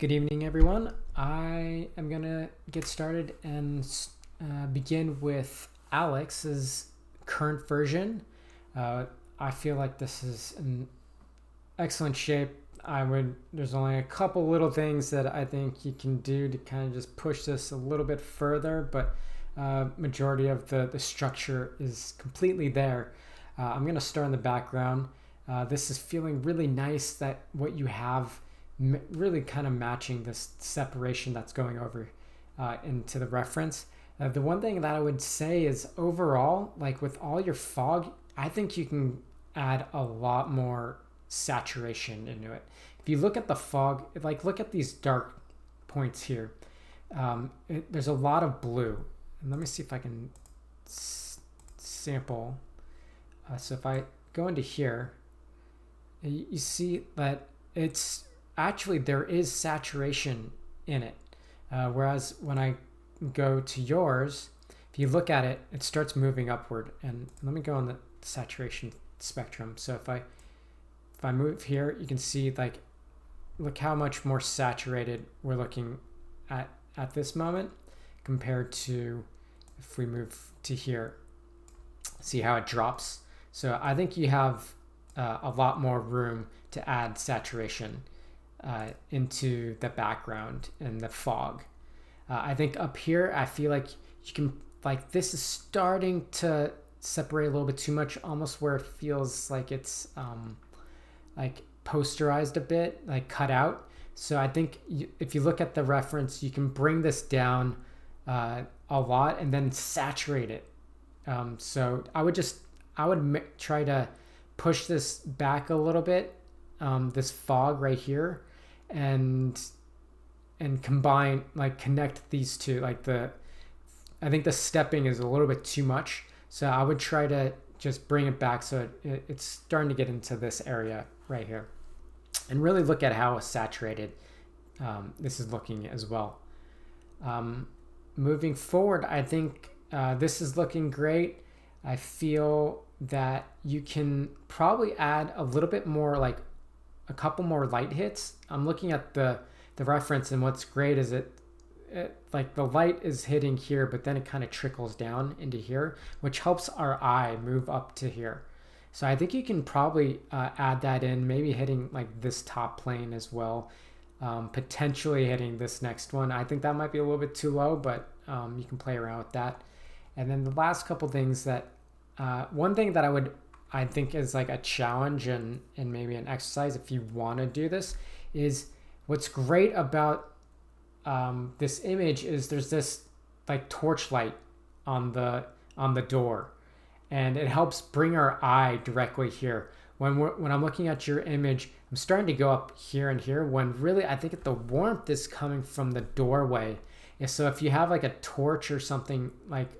Good evening, everyone. I am going to get started and begin with Alex's current version. I feel like this is in excellent shape. There's only a couple little things that I think you can do to kind of just push this a little bit further, but majority of the structure is completely there. I'm going to start in the background. This is feeling really nice that what you have really kind of matching this separation that's going over into the reference. The one thing that I would say is overall, like with all your fog, I think you can add a lot more saturation into it. If you look at the fog, look at these dark points here. There's a lot of blue. And let me see if I can sample. So if I go into here, you see that it's actually there is saturation in it, whereas when I go to yours, if you look at it, it starts moving upward. And let me go on the saturation spectrum. So if I move here, you can see look how much more saturated we're looking at this moment compared to if we move to here. See how it drops. So I think you have a lot more room to add saturation into the background and the fog. I think up here, I feel like you can, this is starting to separate a little bit too much, almost where it feels like it's posterized a bit, cut out. So I think if you look at the reference, you can bring this down a lot and then saturate it. So I would try to push this back a little bit, this fog right here, and combine, connect these two. I think the stepping is a little bit too much, so I would try to just bring it back so it's starting to get into this area right here, and really look at how saturated this is looking as well. Moving forward, I think this is looking great. I feel that you can probably add a little bit more, a couple more light hits. I'm looking at the reference, and what's great is it the light is hitting here, but then it kind of trickles down into here, which helps our eye move up to here. So I think you can probably add that in, maybe hitting this top plane as well, potentially hitting this next one. I think that might be a little bit too low, but you can play around with that. And then the last couple things that one thing that I think is a challenge and maybe an exercise if you want to do this is, what's great about this image is there's this torch light on the door, and it helps bring our eye directly here. When I'm looking at your image, I'm starting to go up here and here, when really I think the warmth is coming from the doorway. And so if you have a torch or something like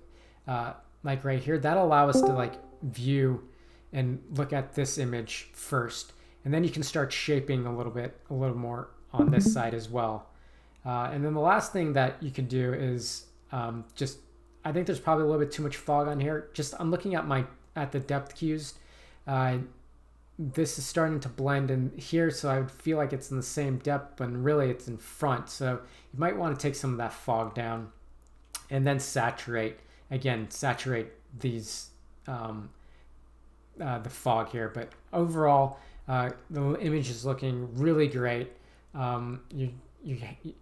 right here, that'll allow us to view and look at this image first, and then you can start shaping a little more on this side as well. And then the last thing that you can do is I think there's probably a little bit too much fog on here. I'm looking at the depth cues. This is starting to blend in here, so I would feel like it's in the same depth when really it's in front. So you might want to take some of that fog down and then saturate these the fog here. But overall, the image is looking really great. You've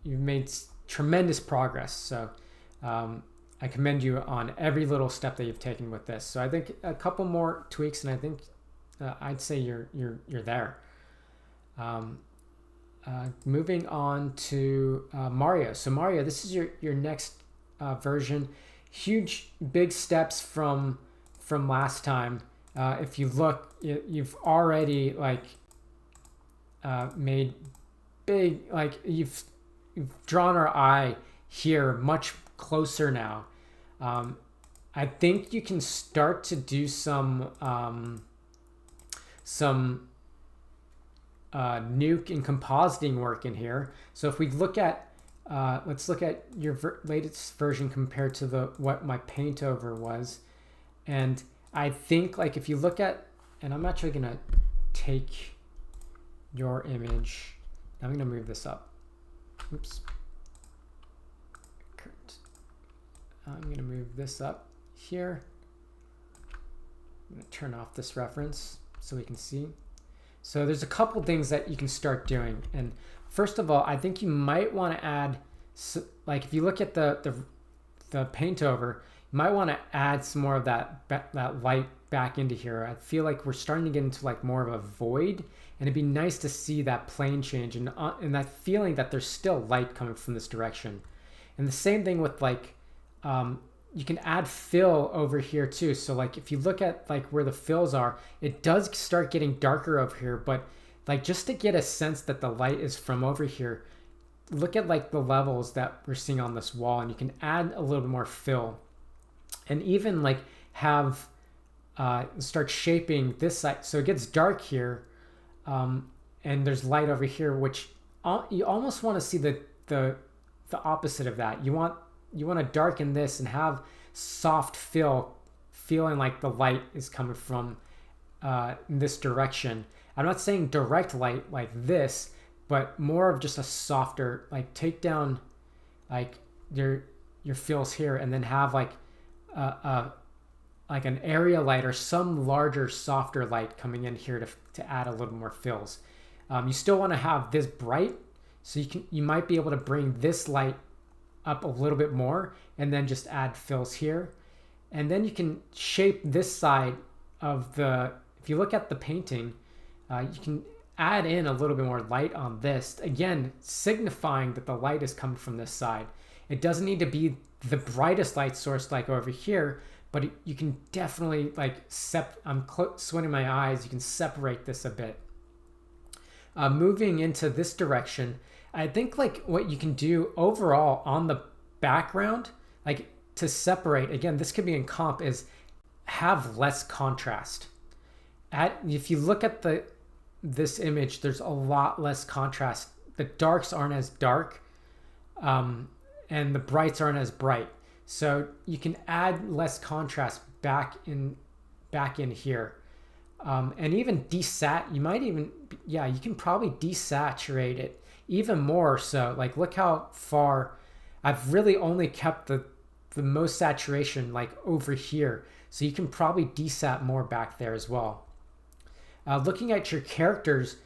made tremendous progress, so I commend you on every little step that you've taken with this. So I think a couple more tweaks, and I think I'd say you're there. Moving on to Mario. So Mario, this is your next version. Huge, big steps from last time. If you look, you've already made big, you've drawn our eye here much closer now. I think you can start to do some nuke and compositing work in here. So if we look at let's look at your latest version compared to what my paint over was. And I think if you look at, and I'm actually going to take your image. I'm going to move this up. Oops. I'm going to move this up here. I'm going to turn off this reference so we can see. So there's a couple things that you can start doing. And first of all, I think you might want to add, like if you look at the paint over, you might want to add some more of that light back into here. I feel like we're starting to get into like more of a void, and it'd be nice to see that plane change and that feeling that there's still light coming from this direction. And the same thing with like, you can add fill over here too. So like if you look at like where the fills are, it does start getting darker over here, but like just to get a sense that the light is from over here, look at like the levels that we're seeing on this wall, and you can add a little bit more fill and even like have start shaping this side so it gets dark here, and there's light over here, which you almost want to see the opposite of that. You want to darken this and have soft fill, feeling like the light is coming from this direction. I'm not saying direct light like this, but more of just a softer, like take down like your fills here, and then have like an area light or some larger, softer light coming in here to add a little more fills. You still want to have this bright, so you might be able to bring this light up a little bit more, and then just add fills here. And then you can shape this side of if you look at the painting, you can add in a little bit more light on this, again signifying that the light is coming from this side. It doesn't need to be the brightest light source like over here, but you can definitely like I'm squinting my eyes, you can separate this a bit. Moving into this direction, I think like what you can do overall on the background, like to separate, again, this could be in comp, is have less contrast. If you look at this image, there's a lot less contrast. The darks aren't as dark, and the brights aren't as bright. So you can add less contrast back in here. And even you can probably desaturate it even more. So like, look how far I've really only kept the most saturation like over here. So you can probably desat more back there as well. Looking at your characters,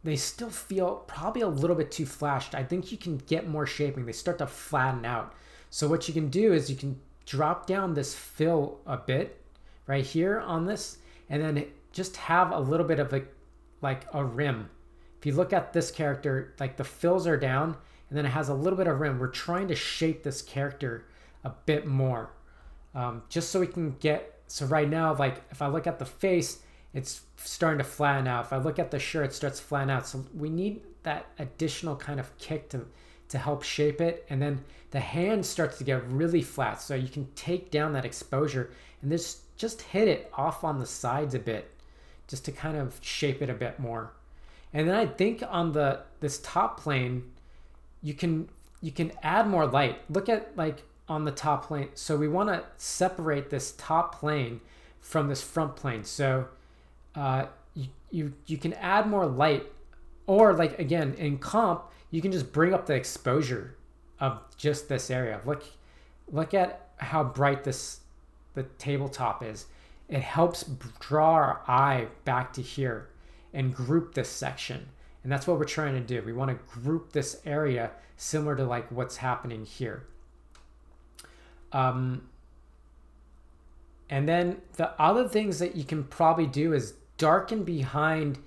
they still feel probably a little bit too flashed. I think you can get more shaping. They start to flatten out. So what you can do is you can drop down this fill a bit right here on this, and then just have a little bit of a rim. If you look at this character, like the fills are down, and then it has a little bit of rim. We're trying to shape this character a bit more, just so we can get, so right now, like if I look at the face, it's starting to flatten out. If I look at the shirt, it starts to flatten out. So we need that additional kind of kick to help shape it. And then the hand starts to get really flat. So you can take down that exposure and just hit it off on the sides a bit, just to kind of shape it a bit more. And then I think on this top plane, you can add more light. Look at like on the top plane. So we want to separate this top plane from this front plane. So you can add more light, or like again in comp, you can just bring up the exposure of just this area. Look at how bright the tabletop is. It helps draw our eye back to here and group this section. And that's what we're trying to do. We want to group this area similar to like what's happening here. And then the other things that you can probably do is darken behind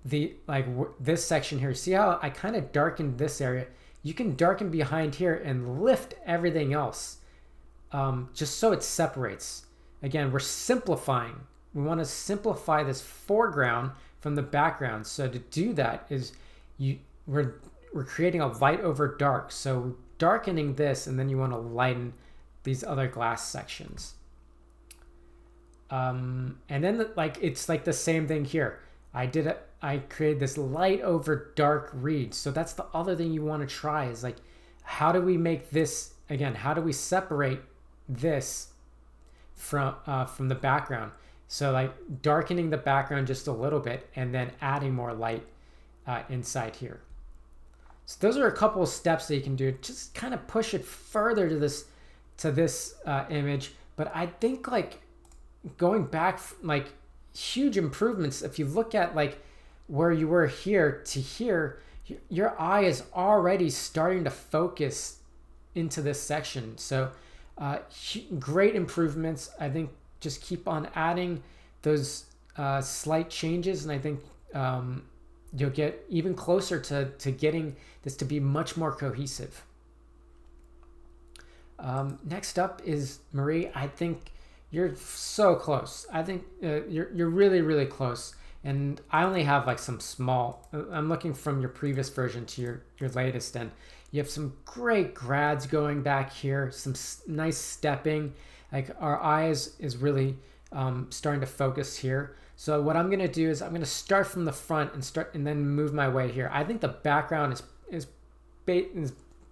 this section here. See how I kind of darkened this area? You can darken behind here and lift everything else, just so it separates. Again, we're simplifying. We want to simplify this foreground from the background. So to do that is we're creating a light over dark. So darkening this, and then you want to lighten these other glass sections. And then it's like the same thing here. I created this light over dark reed. So that's the other thing you want to try is like, how do we make this, again, how do we separate this from the background? So like darkening the background just a little bit and then adding more light inside here. So those are a couple of steps that you can do. Just kind of push it further to this image. But I think like going back, like huge improvements. If you look at like where you were here to here, your eye is already starting to focus into this section. So great improvements. I think just keep on adding those slight changes, and I think you'll get even closer to getting this to be much more cohesive. Next up is Marie. I think you're so close. I think you're really, really close. And I only have like some small, I'm looking from your previous version to your latest, and you have some great grads going back here, some nice stepping. Like our eyes is really starting to focus here. So what I'm gonna do is I'm gonna start from the front and then move my way here. I think the background is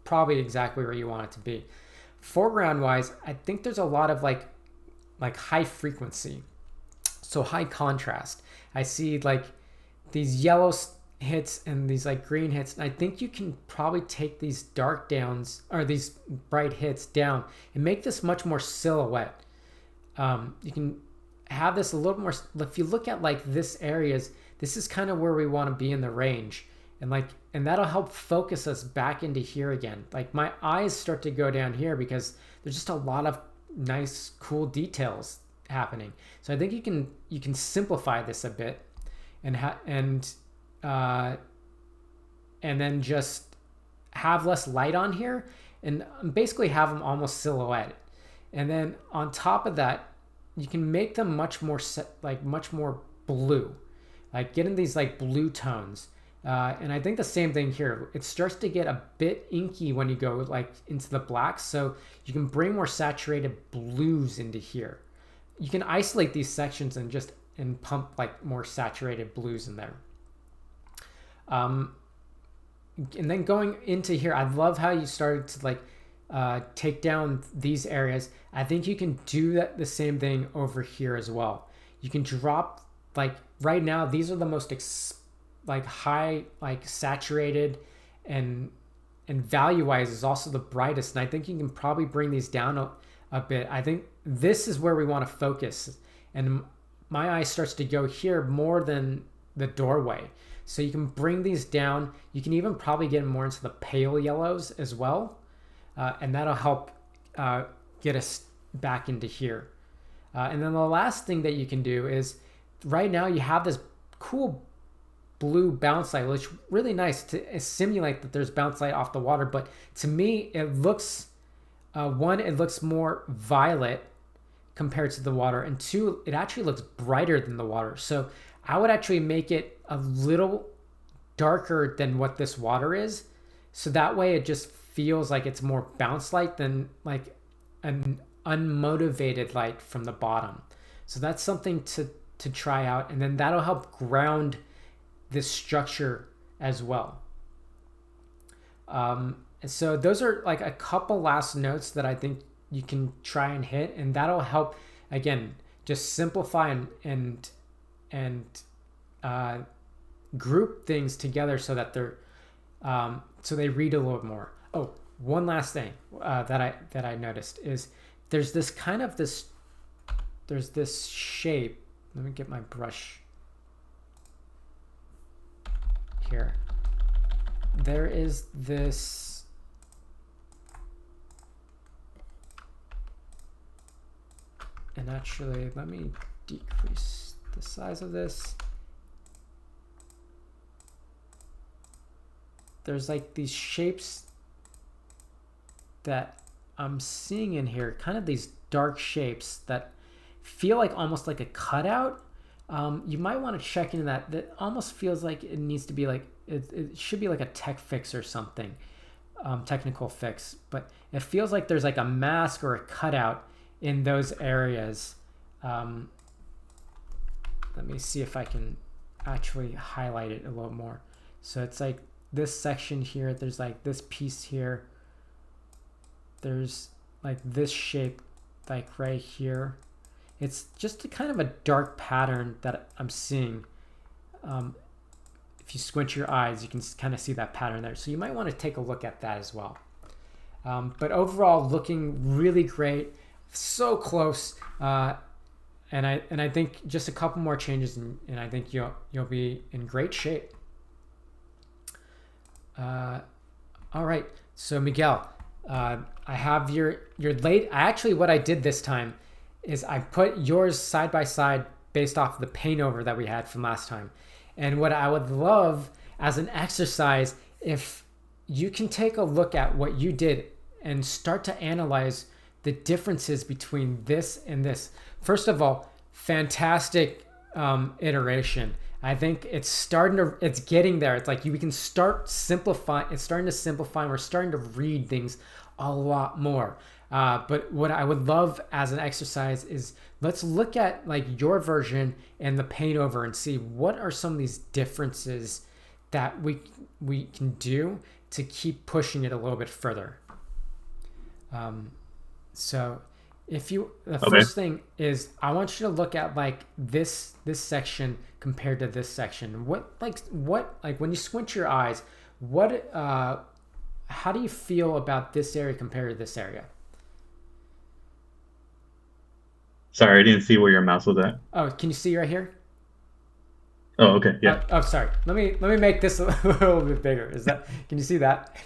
probably exactly where you want it to be. Foreground wise, I think there's a lot of like high frequency, so high contrast. I see like these yellow hits and these like green hits, and I think you can probably take these dark downs or these bright hits down and make this much more silhouette. You can have this a little more. If you look at like this areas, this is kind of where we want to be in the range, and that'll help focus us back into here again. Like my eyes start to go down here because there's just a lot of nice cool details happening. So I think you can simplify this a bit and then just have less light on here and basically have them almost silhouette. And then on top of that, you can make them much more much more blue, like getting these like blue tones. And I think the same thing here. It starts to get a bit inky when you go like into the blacks, so you can bring more saturated blues into here. You can isolate these sections and pump like more saturated blues in there. And then going into here, I love how you started to like take down these areas. I think you can do the same thing over here as well. You can drop, like right now, these are the most high, like saturated, and value wise is also the brightest. And I think you can probably bring these down a bit. I think this is where we want to focus, and my eye starts to go here more than the doorway. So you can bring these down. You can even probably get more into the pale yellows as well, and that'll help get us back into here. And then the last thing that you can do is, right now you have this cool blue bounce light, which is really nice to simulate that there's bounce light off the water. But to me, it looks, one, it looks more violet compared to the water, and two, it actually looks brighter than the water. So I would actually make it a little darker than what this water is, so that way it just feels like it's more bounce light than like an unmotivated light from the bottom. So that's something to try out, and then that'll help ground this structure as well. And so those are like a couple last notes that I think you can try and hit, and that'll help again just simplify and group things together so that they're so they read a little more. Oh, one last thing that I noticed is there's this shape. Let me get my brush here. There is this, and actually let me decrease the size of this. There's like these shapes that I'm seeing in here, kind of these dark shapes that feel like almost like a cutout. You might want to check into that. That almost feels like it needs to be like, it should be like a tech fix or something, technical fix. But it feels like there's like a mask or a cutout in those areas. Let me see if I can actually highlight it a little more. So it's like this section here, there's like this piece here. There's like this shape like right here. It's just a kind of a dark pattern that I'm seeing. if you squint your eyes, you can kind of see that pattern there. So you might want to take a look at that as well. But overall, looking really great, so close. And I think just a couple more changes, and I think you'll be in great shape. All right, so Miguel, I have your late. Actually, what I did this time is I put yours side by side based off the paint over that we had from last time. And what I would love as an exercise, if you can take a look at what you did and start to analyze the differences between this and this. First of all, fantastic iteration. I think it's getting there. It's like we can start simplifying. It's starting to simplify. And we're starting to read things a lot more. But what I would love as an exercise is let's look at like your version and the paint over and see what are some of these differences that we can do to keep pushing it a little bit further. So the first thing is I want you to look at like this section compared to this section. What when you squint your eyes, how do you feel about this area compared to this area? Sorry, I didn't see where your mouse was at. Oh, can you see right here? Oh, okay, yeah, Sorry. Let me make this a little bit bigger. Can you see that?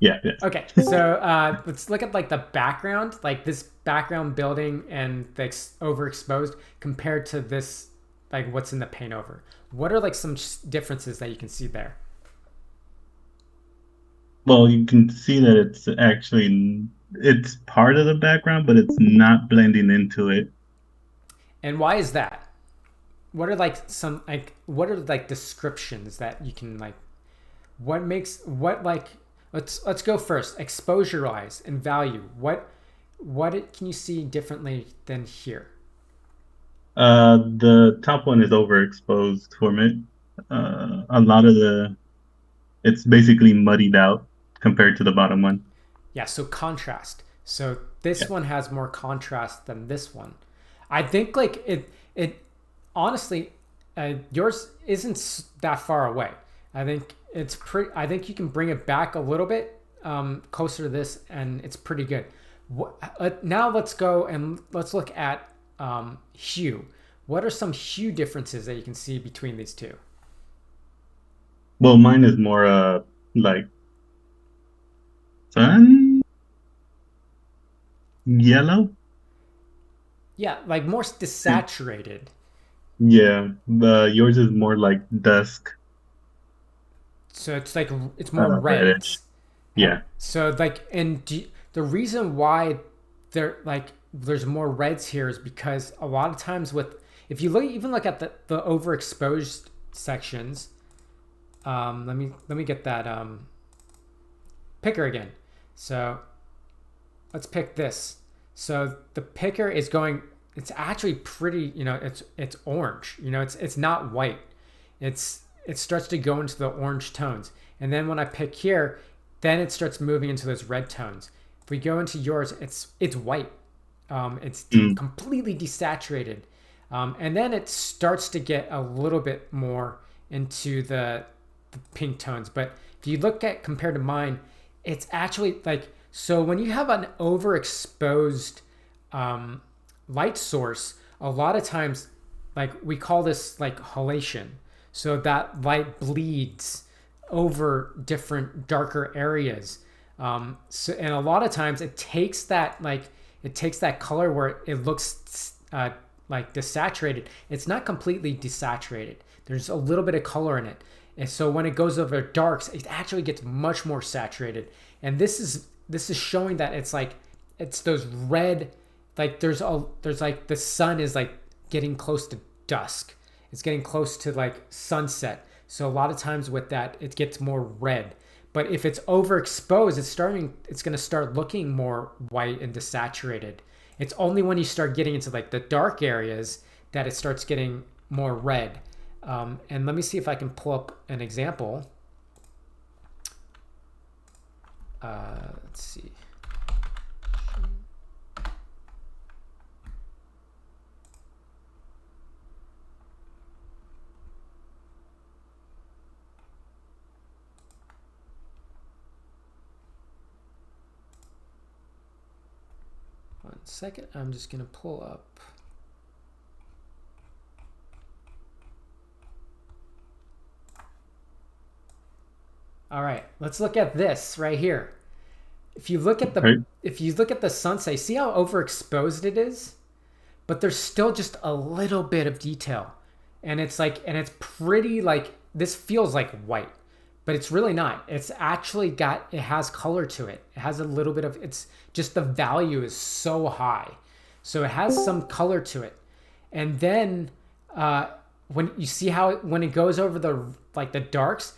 yeah, yeah. Okay, so let's look at like the background, like this background building and the overexposed compared to this, like what's in the paint over. What are like some differences that you can see there? Well, you can see that it's part of the background, but it's not blending into it. And why is that? What are like what are like descriptions that you can like, what makes what like, let's go first, exposure wise and value. What can you see differently than here? The top one is overexposed for me. A lot of it's basically muddied out compared to the bottom one. Yeah, so contrast. So this Yeah. one has more contrast than this one. I think like it honestly, yours isn't that far away. I think it's pretty. I think you can bring it back a little bit closer to this, and it's pretty good. Now let's go and let's look at hue. What are some hue differences that you can see between these two? Well, mine is more like sun yellow. Yeah, like more desaturated. Yeah, yours is more like dusk, So it's like it's more reddish. reds. Yeah. So like, and the reason why there's more reds here is because a lot of times if you look at the overexposed sections. Let me get that picker again. So let's pick this. So the picker is going. It's actually pretty. It's orange. It's not white. It starts to go into the orange tones, and then when I pick here, then it starts moving into those red tones. If we go into yours, it's white. It's Mm. completely desaturated, and then it starts to get a little bit more into the pink tones. But if you look at compared to mine, it's actually like, so when you have an overexposed light source, a lot of times, like we call this like halation. So that light bleeds over different darker areas. And a lot of times it takes that color where it looks like desaturated. It's not completely desaturated. There's a little bit of color in it. And so when it goes over darks, it actually gets much more saturated. And this is showing that it's those red, like there's like the sun is like getting close to dusk. It's getting close to like sunset. So a lot of times with that, it gets more red. But if it's overexposed, it's going to start looking more white and desaturated. It's only when you start getting into like the dark areas that it starts getting more red. And let me see if I can pull up an example. Let's see. second. I'm just going to pull up. All right, let's look at this right here. If you look at the sunset, see how overexposed it is? But there's still just a little bit of detail. And it's pretty like, this feels like white, but it's really not. It's actually it has color to it. It has a little bit of, it's just the value is so high. So it has some color to it. And then when you see how when it goes over the darks,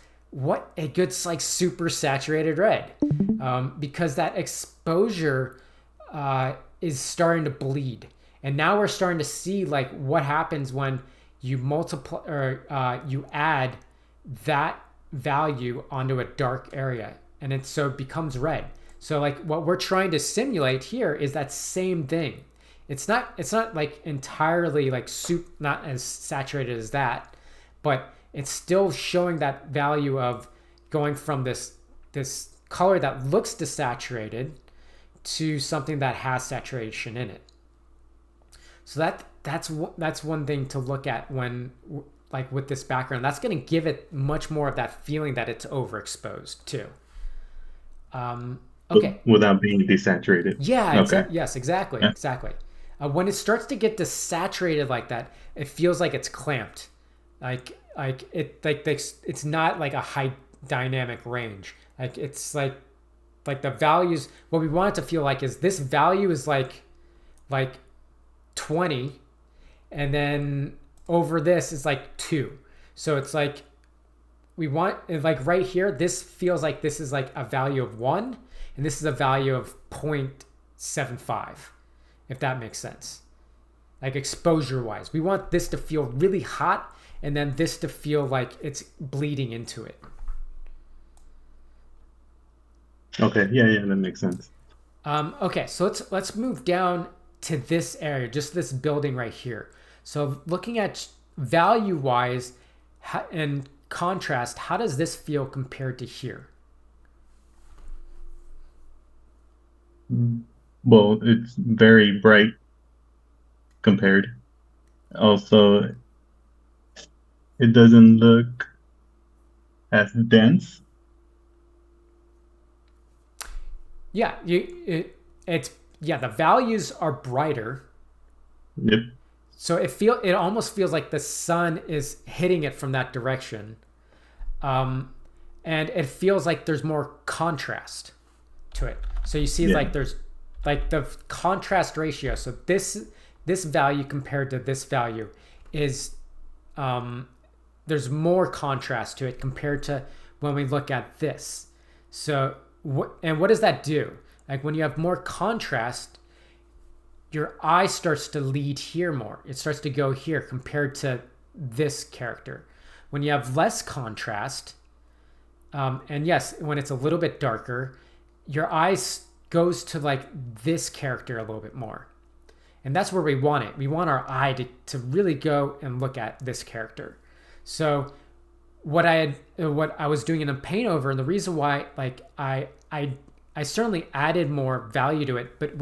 it gets like super saturated red because that exposure is starting to bleed. And now we're starting to see like what happens when you multiply or you add that value onto a dark area, and it becomes red. So like what we're trying to simulate here is that same thing. It's not like entirely like not as saturated as that, but it's still showing that value of going from this color that looks desaturated to something that has saturation in it. So that's one thing to look at when like with this background. That's going to give it much more of that feeling that it's overexposed too. Okay. Without being desaturated. Yeah. Okay. Yes. Exactly. Yeah. Exactly. When it starts to get desaturated like that, it feels like it's clamped. It's not like a high dynamic range. Like it's like the values. What we want it to feel like is this value is like 20, and then over this is like 2. So it's like we want like right here, this feels like this is like a value of 1, and this is a value of 0.75, if that makes sense. Like exposure wise, we want this to feel really hot, and then this to feel like it's bleeding into it. Okay. Yeah, that makes sense. Okay, so let's move down to this area, just this building right here. So looking at value wise and contrast, how does this feel compared to here? Well, it's very bright compared. Also, it doesn't look as dense. Yeah, the values are brighter. Yep. So it almost feels like the sun is hitting it from that direction. And it feels like there's more contrast to it. So you see like there's like the contrast ratio. So this value compared to this value is there's more contrast to it compared to when we look at this. So what does that do? Like when you have more contrast, your eye starts to lead here more. It starts to go here compared to this character. When you have less contrast, and yes, when it's a little bit darker, your eyes goes to like this character a little bit more. And that's where we want it. We want our eye to really go and look at this character. So what I was doing in a paint over, and the reason why like I certainly added more value to it, but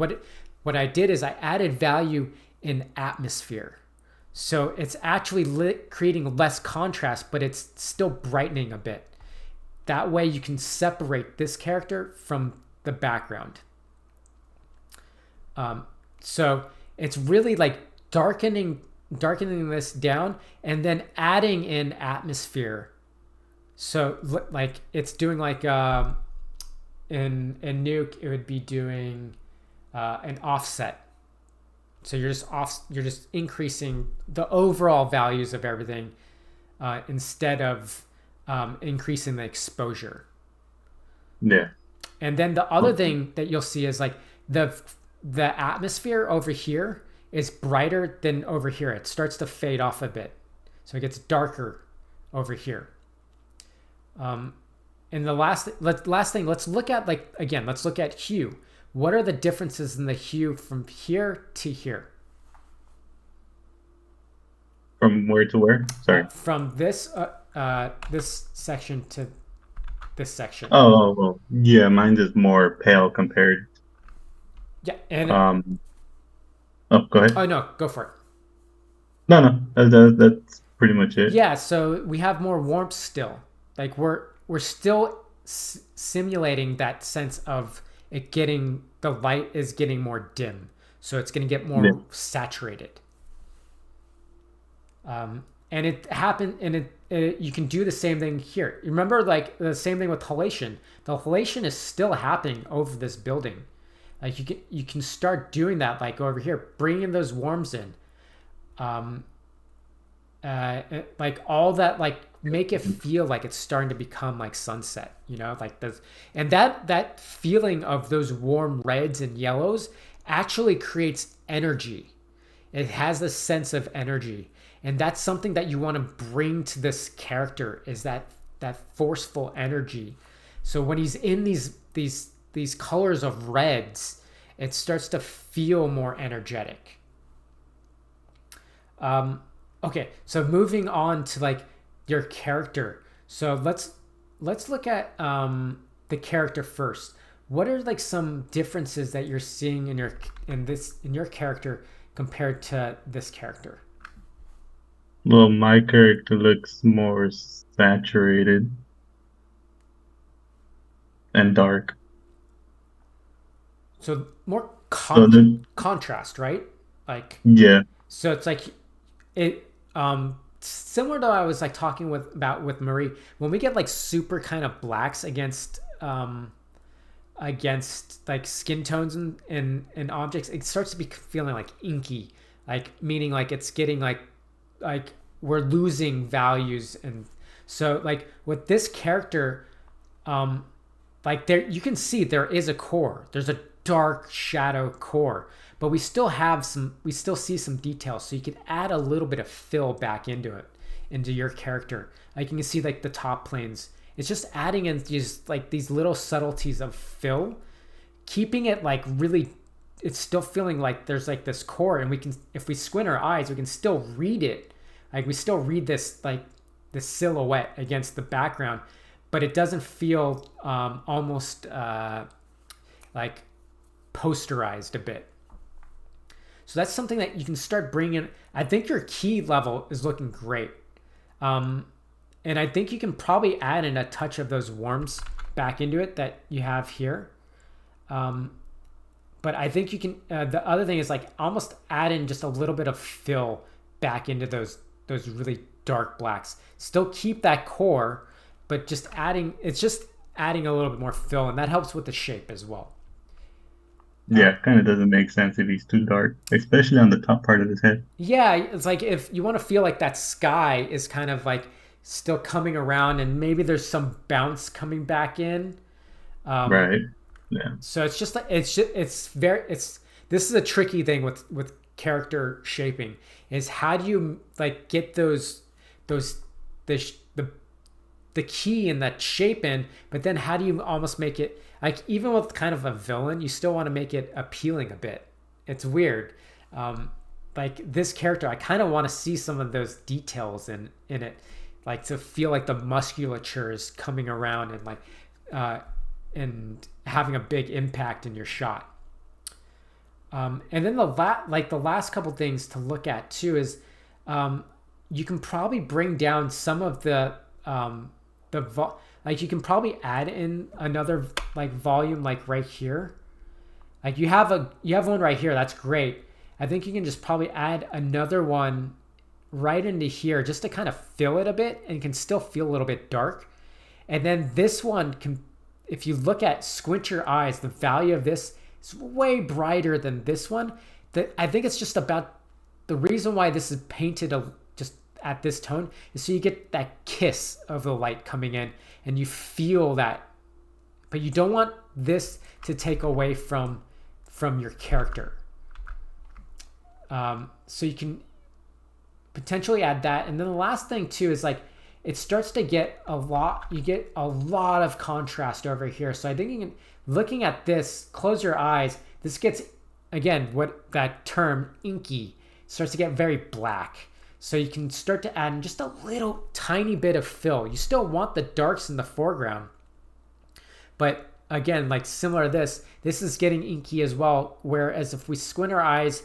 what I did is I added value in atmosphere. So it's actually creating less contrast, but it's still brightening a bit. That way you can separate this character from the background. So it's really like darkening this down and then adding in atmosphere. So like it's doing like in Nuke it would be doing an offset. So you're just increasing the overall values of everything instead of increasing the exposure. Yeah. And then the other thing that you'll see is like the atmosphere over here is brighter than over here. It starts to fade off a bit. So it gets darker over here. And the last thing, let's look at hue. What are the differences in the hue from here to here? From where to where? Sorry. From this this section to this section. Oh, well, yeah, mine is more pale compared. Yeah, and Oh, go Oh ahead. no, go for it. No, no, that's pretty much it. Yeah, so we have more warmth still. Like we're still simulating that sense of it getting the light is getting more dim, so it's going to get Yeah. more saturated. And it happened, and you can do the same thing here. Remember, like the same thing with halation. The halation is still happening over this building. Like you can start doing that, like over here, bringing those warms in. Um, like all that, like make it feel like it's starting to become like sunset, like this. And that feeling of those warm reds and yellows actually creates energy. It has this sense of energy, and that's something that you want to bring to this character, is that forceful energy. So when he's in these colors of reds, it starts to feel more energetic. Okay, so moving on to like your character. So let's look at the character first. What are like some differences that you're seeing in your character compared to this character? Well, my character looks more saturated and dark. So more So the contrast, right? Like, yeah, so it's like it similar to what I was like talking with Marie, when we get like super kind of blacks against like skin tones and objects, it starts to be feeling like inky, like meaning like it's getting like we're losing values. And so like with this character, like there you can see there is a core, there's a dark shadow core, but we still see some details, so you can add a little bit of fill back into your character. Like you can see like the top planes, it's just adding in these little subtleties of fill, keeping it like really, it's still feeling like there's like this core, and we can, if we squint our eyes, we can still read it. Like we still read this, like this silhouette against the background, but it doesn't feel almost like posterized a bit. So that's something that you can start bringing. I think your key level is looking great. And I think you can probably add in a touch of those warms back into it that you have here. But I think you can, the other thing is like almost add in just a little bit of fill back into those really dark blacks. Still keep that core, but just adding a little bit more fill, and that helps with the shape as well. yeah, kind of doesn't make sense if he's too dark, especially on the top part of his head. Yeah, it's like if you want to feel like that sky is kind of like still coming around, and maybe there's some bounce coming back in. Um, Right. Yeah. so it's just like this is a tricky thing with character shaping, is how do you like get those the the key and that shape in, but then how do you almost make it like, even with kind of a villain, you still want to make it appealing a bit. It's weird. Like this character, I kind of want to see some of those details in it, like to feel like the musculature is coming around and like and having a big impact in your shot. And then the last couple things to look at too is you can probably bring down some of like you can probably add in another like volume, like right here. Like you have one right here, that's great. I think you can just probably add another one right into here just to kind of fill it a bit, and can still feel a little bit dark. And then this one can, if you look at, squint your eyes, the value of this is way brighter than this one. That I think it's just about the reason why this is painted just at this tone is so you get that kiss of the light coming in, and you feel that, but you don't want this to take away from your character. So you can potentially add that. And then the last thing too is like it starts to get you get a lot of contrast over here. So I think you can, looking at this, close your eyes, this gets, again, what that term inky, starts to get very black. So you can start to add in just a little tiny bit of fill. You still want the darks in the foreground, but again, like similar to this is getting inky as well. Whereas if we squint our eyes,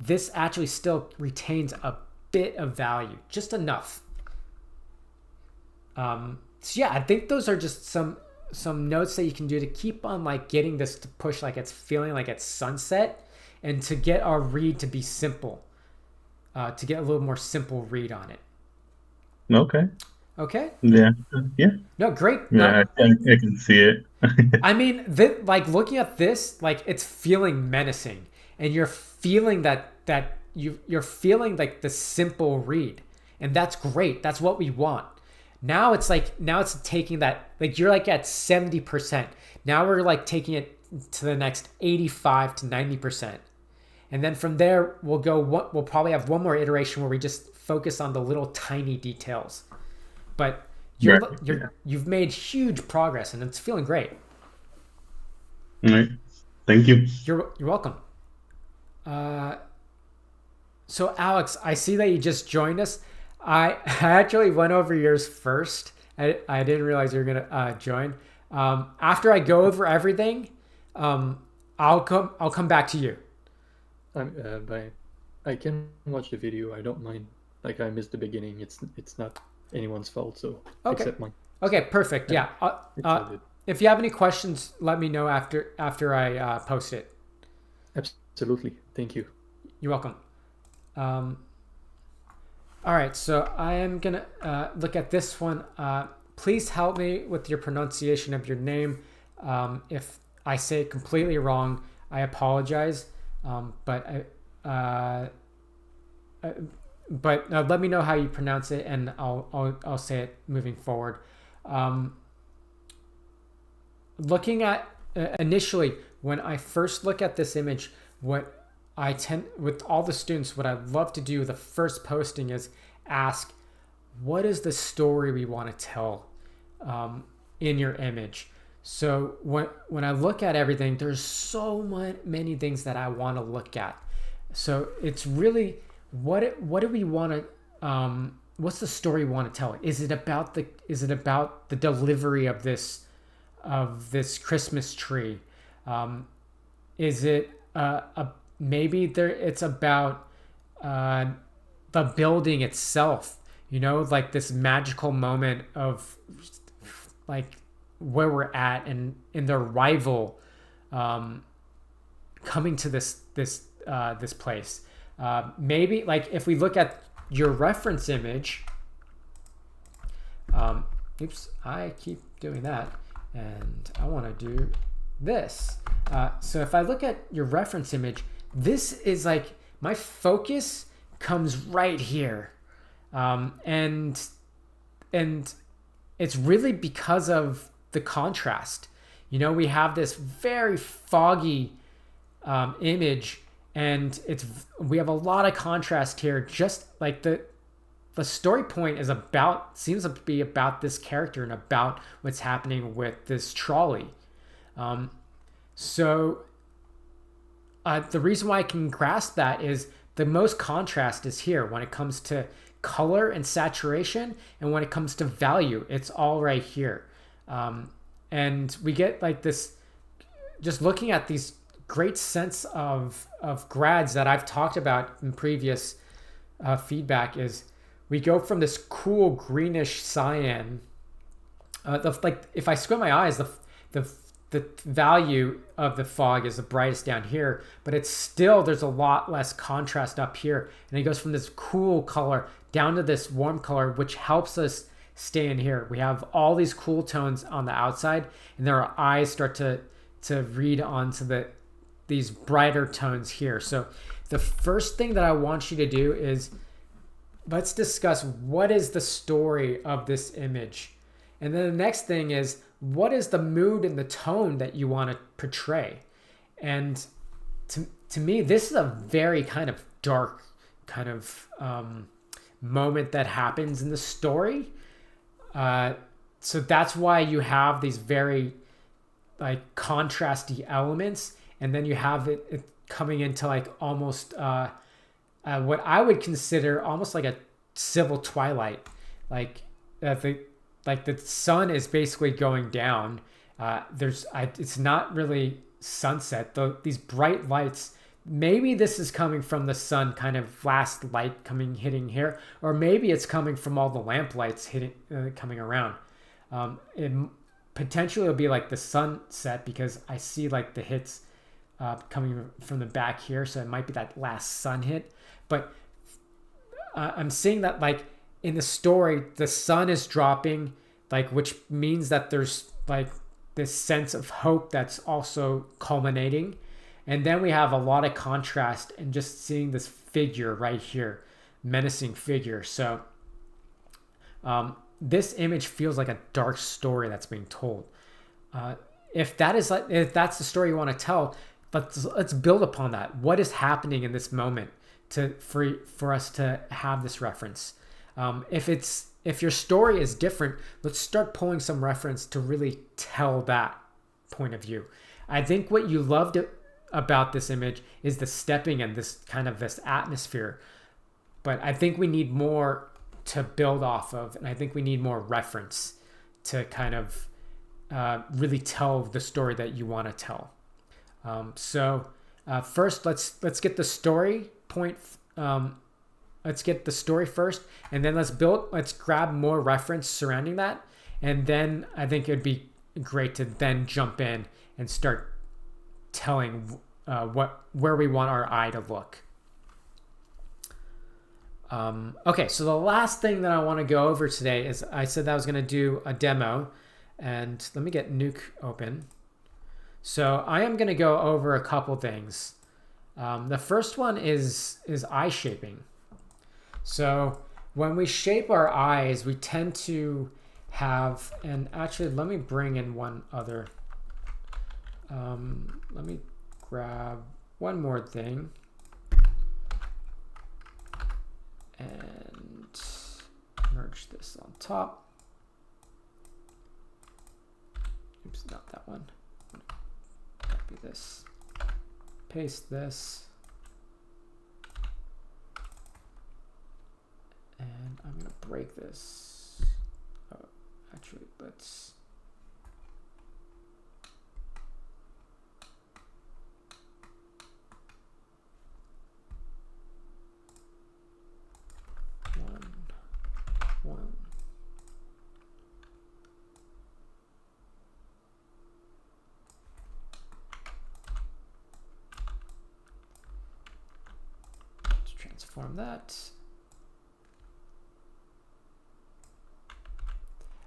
this actually still retains a bit of value, just enough. So yeah, I think those are just some notes that you can do to keep on like getting this to push like it's feeling like it's sunset, and to get our read to be simple, to get a little more simple read on it. Okay. Okay. Yeah. Yeah. No, great. Yeah. I can see it. I mean, like looking at this, like it's feeling menacing, and you're feeling you're feeling like the simple read, and that's great. That's what we want. Now it's taking that, like you're like at 70%. Now we're like taking it to the next 85 to 90%. And then from there we'll probably have one more iteration where we just focus on the little tiny details. But you've made huge progress, and it's feeling great. All right. Thank you. You're welcome. So Alex, I see that you just joined us. I actually went over yours first. I didn't realize you were gonna join. After I go over everything, I'll come back to you. I can watch the video. I don't mind. Like I missed the beginning. It's not anyone's fault. So okay. Except mine. Okay, perfect. Yeah. If you have any questions, let me know after I post it. Absolutely. Thank you. You're welcome. All right, so I am gonna look at this one. Please help me with your pronunciation of your name. If I say it completely wrong, I apologize. But let me know how you pronounce it, and I'll say it moving forward. Looking at initially, when I first look at this image, what I tend with all the students, what I love to do the first posting is ask, what is the story we want to tell in your image? So when I look at everything, there's so many things that I want to look at. So it's really what do we want to what's the story we want to tell? Is it about the delivery of this Christmas tree? Is it maybe it's about the building itself, like this magical moment of like where we're at, and in the arrival coming to this place. Maybe like if we look at your reference image, oops, I keep doing that, and I want to do this. So if I look at your reference image, this is like my focus comes right here, and it's really because of the contrast. We have this very foggy image, and we have a lot of contrast here. Just like the story point seems to be about this character and about what's happening with this trolley. So the reason why I can grasp that is the most contrast is here when it comes to color and saturation, and when it comes to value, it's all right here. And we get like this, just looking at these great sense of grads that I've talked about in previous feedback, is we go from this cool greenish cyan, like if I squint my eyes, the value of the fog is the brightest down here, but it's still, there's a lot less contrast up here. And it goes from this cool color down to this warm color, which helps us stay in here. We have all these cool tones on the outside, and then our eyes start to read onto these brighter tones here. So the first thing that I want you to do is, let's discuss what is the story of this image. And then the next thing is, what is the mood and the tone that you want to portray? And to me, this is a very kind of dark kind of moment that happens in the story. So that's why you have these very like contrasty elements, and then you have it coming into like almost what I would consider almost like a civil twilight, like the sun is basically going down. It's not really sunset. These bright lights, maybe this is coming from the sun, kind of last light hitting here, or maybe it's coming from all the lamp lights coming around. It potentially will be like the sunset, because I see like the hits coming from the back here, so it might be that last sun hit. But I'm seeing that like in the story, the sun is dropping, like, which means that there's like this sense of hope that's also culminating. And then we have a lot of contrast and just seeing this figure right here, menacing figure. So this image feels like a dark story that's being told. If that's the story you want to tell, let's build upon that. What is happening in this moment for us to have this reference? If your story is different, let's start pulling some reference to really tell that point of view. I think what you loved about this image is the stepping and this kind of this atmosphere, but I think we need more to build off of, and I think we need more reference to kind of really tell the story that you want to tell. First, let's get the story point. Let's get the story first, and then let's grab more reference surrounding that, and then I think it'd be great to then jump in and start telling where we want our eye to look. Okay, so the last thing that I want to go over today is, I said that I was going to do a demo, and let me get Nuke open. So I am going to go over a couple things. The first one is eye shaping. So when we shape our eyes, we tend to have, and actually let me bring in one other. Let me grab one more thing and merge this on top. Oops, not that one. Copy this, paste this, and I'm gonna break this. Oh, actually, let's. One. Let's transform that.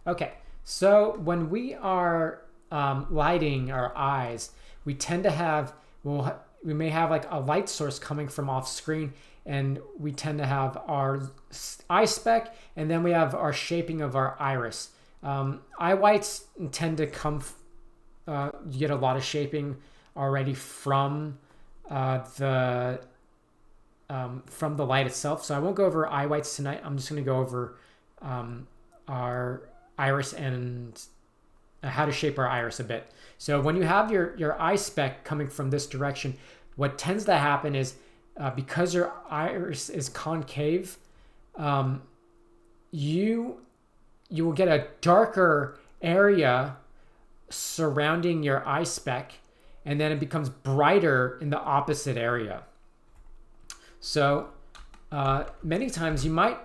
Okay, so when we are lighting our eyes, we tend to have, we may have like a light source coming from off screen, and we tend to have our eye spec, and then we have our shaping of our iris. Eye whites tend to come, you get a lot of shaping already from the light itself. So I won't go over eye whites tonight. I'm just going to go over our iris and how to shape our iris a bit. So when you have your eye spec coming from this direction, what tends to happen is, because your iris is concave, you will get a darker area surrounding your eye spec, and then it becomes brighter in the opposite area. So many times you might,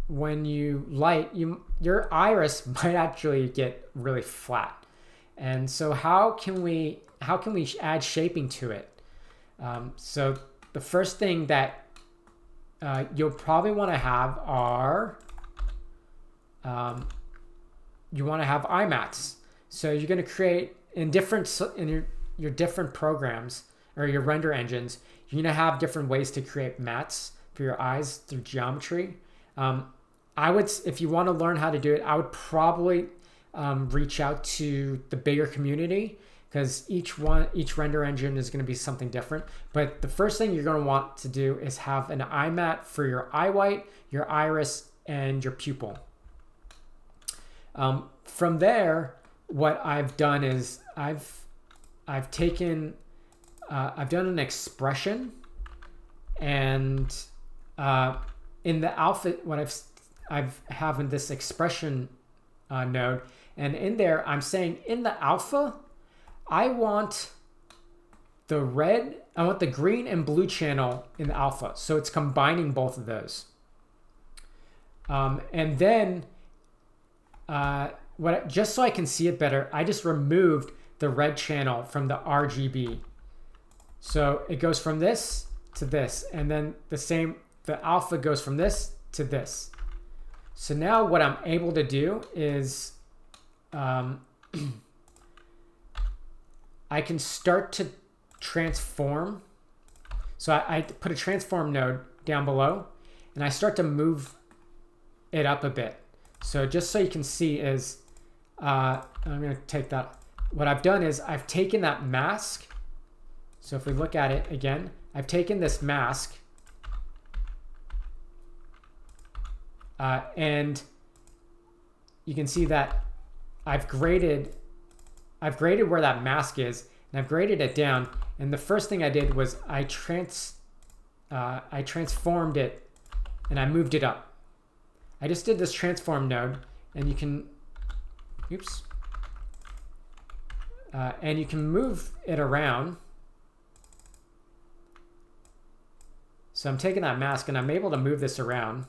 when you light, your iris might actually get really flat. And so how can we add shaping to it? So the first thing that you'll probably want to have are, you want to have eye mats. So you're going to create in your different programs or your render engines, you're going to have different ways to create mats for your eyes through geometry. If you want to learn how to do it, I would probably reach out to the bigger community, because each render engine is going to be something different. But the first thing you're going to want to do is have an eye mat for your eye white, your iris, and your pupil. From there, what I've done is I've done an expression, and in the alpha, what I've have in this expression node, and in there I'm saying in the alpha, I want the red I want the green and blue channel in the alpha. So it's combining both of those. And then just so I can see it better, I just removed the red channel from the RGB. So it goes from this to this, and then the alpha goes from this to this. So now what I'm able to do is I can start to transform. So I put a transform node down below, and I start to move it up a bit. So just so you can see is, I'm going to take that. What I've done is I've taken that mask. So if we look at it again, I've taken this mask and you can see that I've graded where that mask is, and I've graded it down. And the first thing I did was I transformed it and I moved it up. I just did this transform node, and you can, and you can move it around. So I'm taking that mask and I'm able to move this around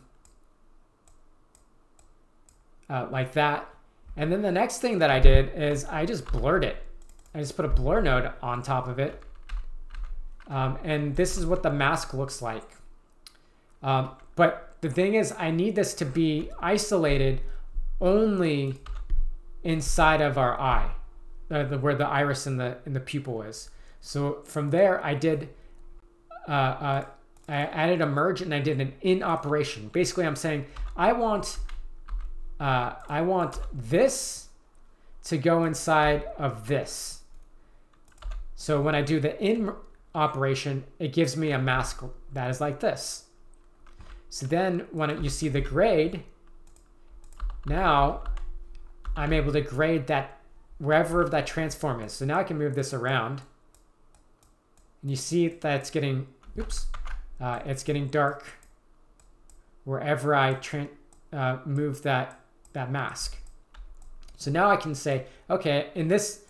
like that. And then the next thing that I did is I just blurred it. I just put a blur node on top of it. And this is what the mask looks like. But the thing is, I need this to be isolated only inside of our eye, where the iris and the pupil is. So from there, I did, I added a merge and I did an in operation. Basically, I'm saying I want this to go inside of this. So when I do the in operation, it gives me a mask that is like this. So then when you see the grade, now I'm able to grade that wherever that transform is. So now I can move this around, and you see that it's getting, it's getting dark wherever I move that mask. So now I can say, okay, in this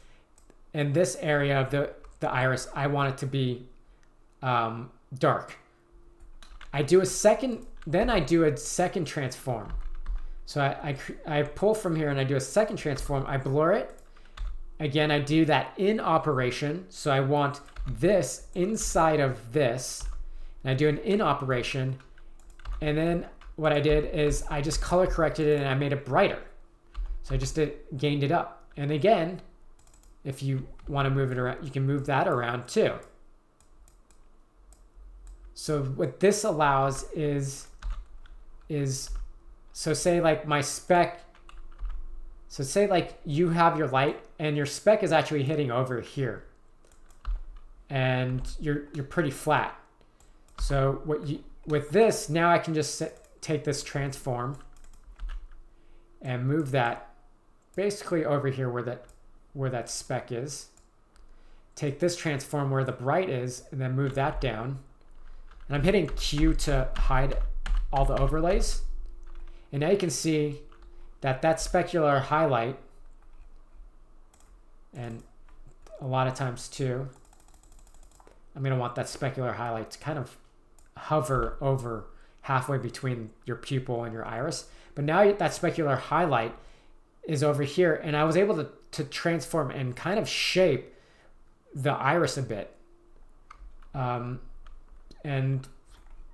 area of the iris, I want it to be dark. I do a second transform. So I pull from here and I do a second transform. I blur it. Again, I do that in operation. So I want this inside of this. And I do an in operation. And then what I did is I just color corrected it and I made it brighter. So I just gained it up. And again, if you want to move it around, you can move that around too. So what this allows is so say like my spec, so say like you have your light and your spec is actually hitting over here and you're pretty flat. So with this, now I can just take this transform and move that basically over here where that spec is. Take this transform where the bright is and then move that down. And I'm hitting Q to hide all the overlays. And now you can see that specular highlight, and a lot of times too, I'm going to want that specular highlight to kind of hover over halfway between your pupil and your iris. But now that specular highlight is over here, and I was able to transform and kind of shape the iris a bit. And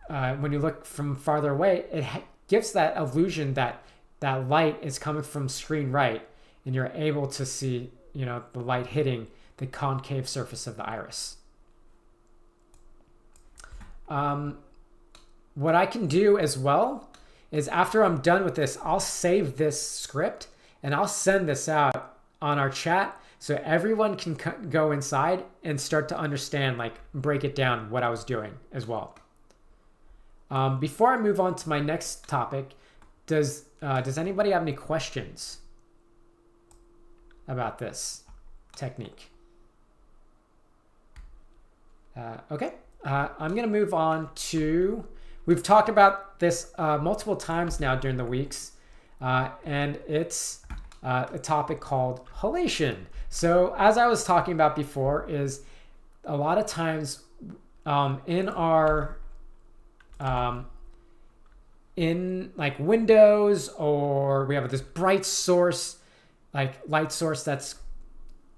when you look from farther away, it gives that illusion that that light is coming from screen right, and you're able to see, the light hitting the concave surface of the iris. What I can do as well is after I'm done with this, I'll save this script and I'll send this out on our chat so everyone can go inside and start to understand, break it down what I was doing as well. Before I move on to my next topic, does anybody have any questions about this technique? Okay, I'm going to move on to, we've talked about this multiple times now during the weeks, and it's a topic called halation. So as I was talking about before, is a lot of times in our in like Windows, or we have this bright source, like light source that's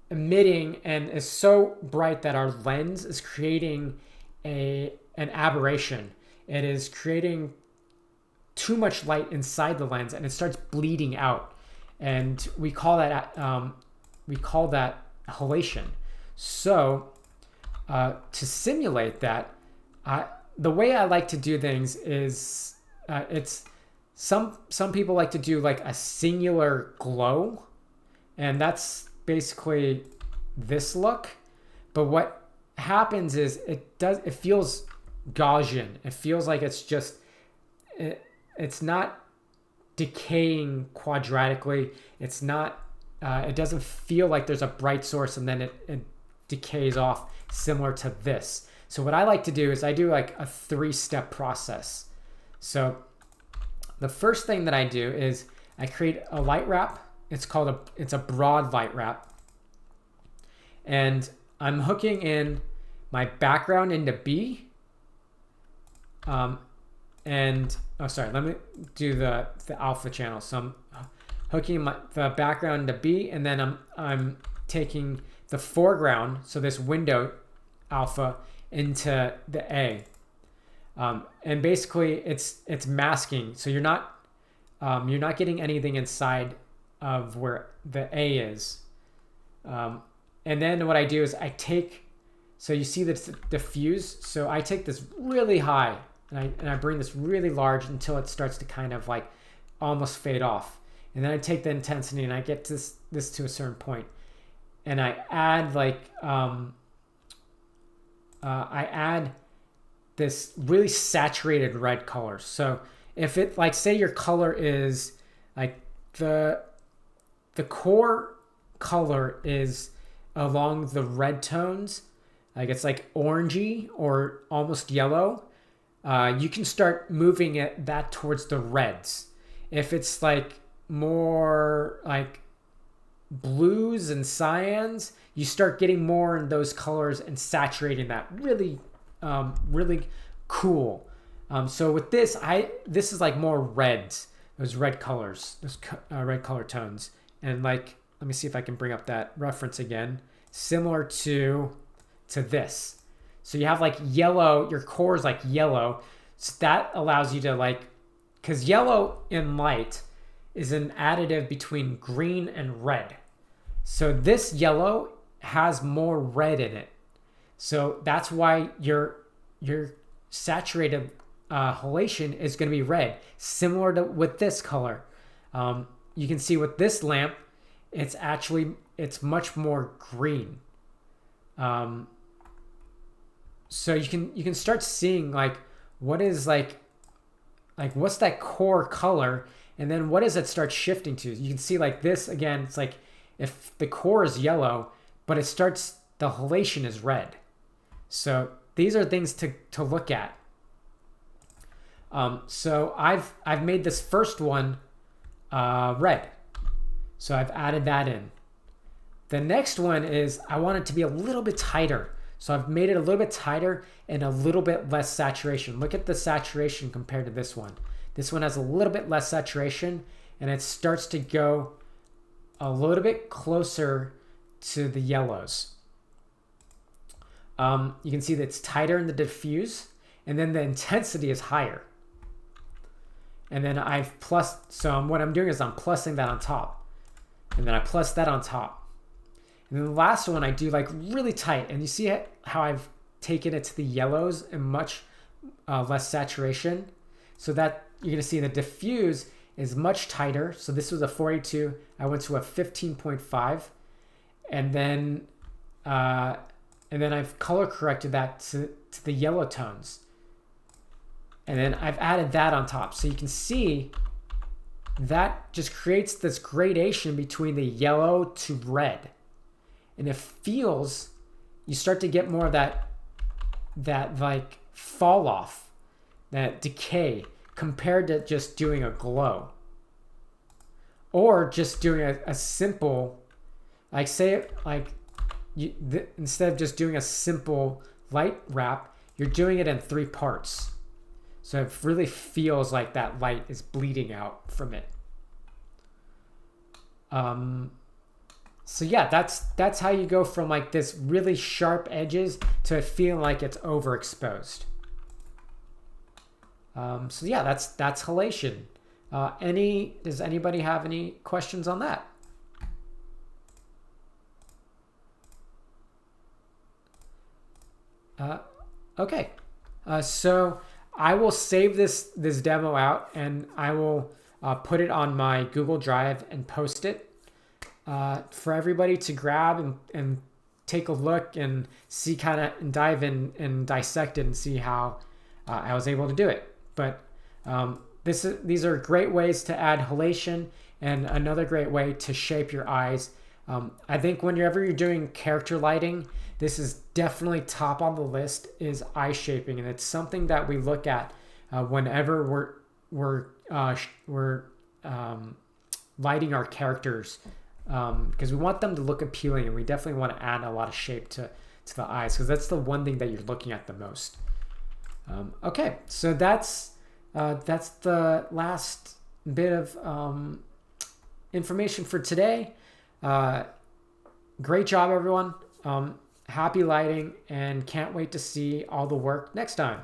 emitting and is so bright that our lens is creating an aberration. It is creating too much light inside the lens, and it starts bleeding out, and we call that halation. So to simulate that, the way I like to do things is it's some people like to do like a singular glow, and that's basically this look. But what happens is it feels Gaussian. It feels like it's just it's not decaying quadratically. It's not it doesn't feel like there's a bright source and then it decays off similar to this. So what I like to do is I do like a 3-step process. So the first thing that I do is I create a light wrap. It's a broad light wrap. And I'm hooking in my background into B. Let me do the alpha channel. So I'm hooking the background into B, and then I'm taking the foreground, so this window alpha, into the A. And basically it's masking, so you're not getting anything inside of where the A is. And then what I do is so you see this diffuse, so I take this really high and I bring this really large until it starts to kind of like almost fade off. And then I take the intensity and I get this to a certain point. And I add I add this really saturated red color. So if it, like, say your color is like the core color is along the red tones, like it's like orangey or almost yellow, you can start moving that towards the reds. If it's like more like blues and cyans, you start getting more in those colors and saturating that really cool. So with this is like more reds, those red colors, those red color tones. And like, let me see if I can bring up that reference again, similar to this. So you have like yellow, your core is like yellow. So that allows you to like, because yellow in light is an additive between green and red. So this yellow has more red in it. So that's why your saturated halation is going to be red, similar to with this color. You can see with this lamp, it's much more green. So you can start seeing like what is like what's that core color, and then what does it start shifting to? You can see like this again. It's like if the core is yellow, but the halation is red. So these are things to look at. So I've made this first one red. So I've added that in. The next one is I want it to be a little bit tighter. So I've made it a little bit tighter and a little bit less saturation. Look at the saturation compared to this one. This one has a little bit less saturation, and it starts to go a little bit closer to the yellows. You can see that it's tighter in the diffuse, and then the intensity is higher. And then what I'm doing is I'm plussing that on top. And then I plus that on top. And then the last one I do like really tight. And you see how I've taken it to the yellows and much less saturation. So that you're going to see the diffuse is much tighter. So this was a 42. I went to a 15.5. And then I've color corrected that to the yellow tones. And then I've added that on top. So you can see that just creates this gradation between the yellow to red. And you start to get more of that like fall off, that decay, compared to just doing a glow. Or just doing a simple, like say, like instead of just doing a simple light wrap, you're doing it in 3 parts. So it really feels like that light is bleeding out from it. So yeah, that's how you go from like this really sharp edges to it feeling like it's overexposed. So yeah, that's halation. Does anybody have any questions on that? Okay, so I will save this demo out, and I will put it on my Google Drive and post it for everybody to grab and take a look and see, kind of, and dive in and dissect it and see how I was able to do it. But these are great ways to add halation, and another great way to shape your eyes. I think whenever you're doing character lighting, this is definitely top on the list, is eye shaping, and it's something that we look at whenever we're lighting our characters, because we want them to look appealing, and we definitely want to add a lot of shape to the eyes, because that's the one thing that you're looking at the most. Okay, so that's the last bit of information for today. Great job, everyone. Happy lighting, and can't wait to see all the work next time.